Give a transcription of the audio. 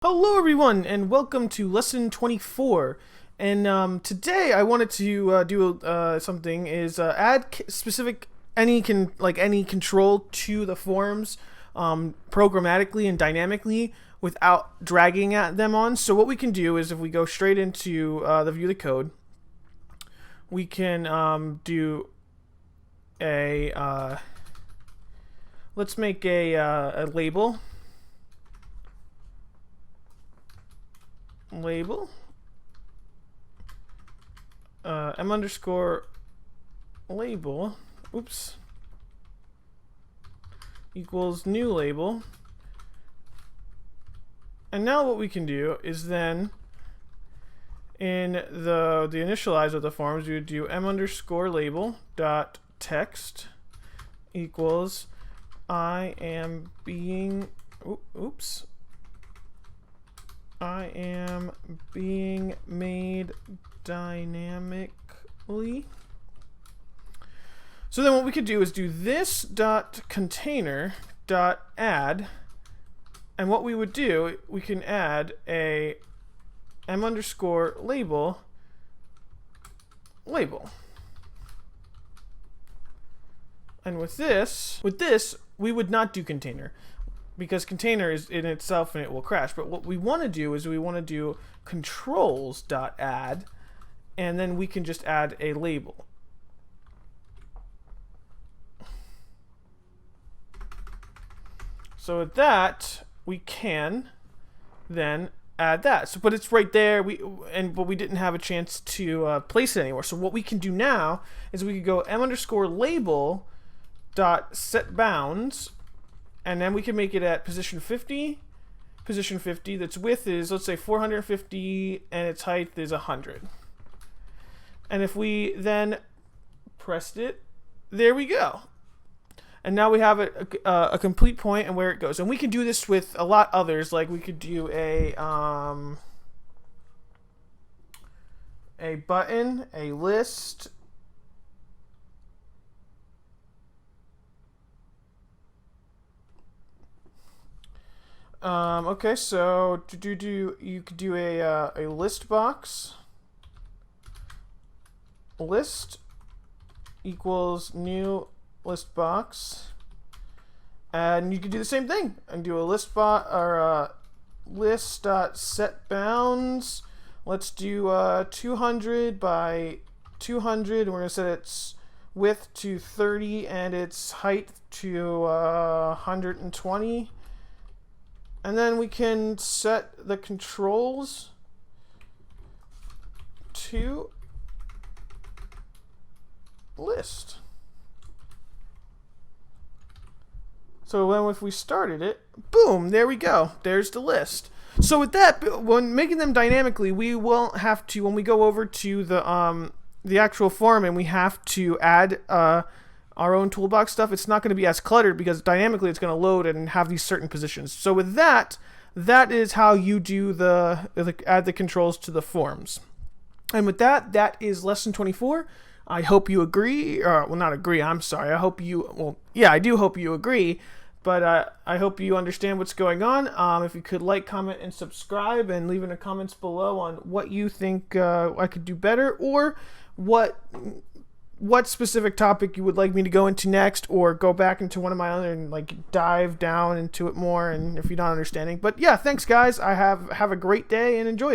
Hello everyone and welcome to lesson 24, and today I wanted to do something is add specific any control to the forms programmatically and dynamically without dragging at them on. So what we can do is if we go straight into the view the code, we can do a let's make a label m underscore label equals new label. And now what we can do is then in the initialize of the forms, we would do m underscore label dot text equals I am being made dynamically. So then what we could do is do this dot container dot add, and what we would do, we can add a m underscore label. And with this we would not do container, because container is in itself and it will crash. But what we want to do is we want to do controls.add, and then we can just add a label. So with that, we can then add that. So, but it's right there. But we didn't have a chance to place it anywhere. So what we can do now is we could go m underscore label dot set bounds. And then we can make it at position 50. Position 50, that's width is, let's say, 450, and its height is 100. And if we then pressed it, there we go. And now we have a complete point and where it goes. And we can do this with a lot others. Like we could do a button, a list, okay, so you could do a list box. List equals new list box, and you could do the same thing and do a list list dot set bounds. Let's do 200 by 200, and we're gonna set its width to 30 and its height to 120. And then we can set the controls to list. So then if we started it, boom, there we go. There's the list. So with that, when making them dynamically, we won't have to, when we go over to the actual form and we have to add our own toolbox stuff, it's not going to be as cluttered because dynamically it's going to load and have these certain positions. So with that is how you do add the controls to the forms. And with that is lesson 24. I hope you agree, or well, not agree, I'm sorry. I hope you, well, yeah, I do hope you agree, but I hope you understand what's going on. If you could like, comment, and subscribe, and leave in the comments below on what you think I could do better, or what specific topic you would like me to go into next, or go back into one of my other and like dive down into it more, and if you're not understanding. But yeah, thanks guys. Have a great day and enjoy it.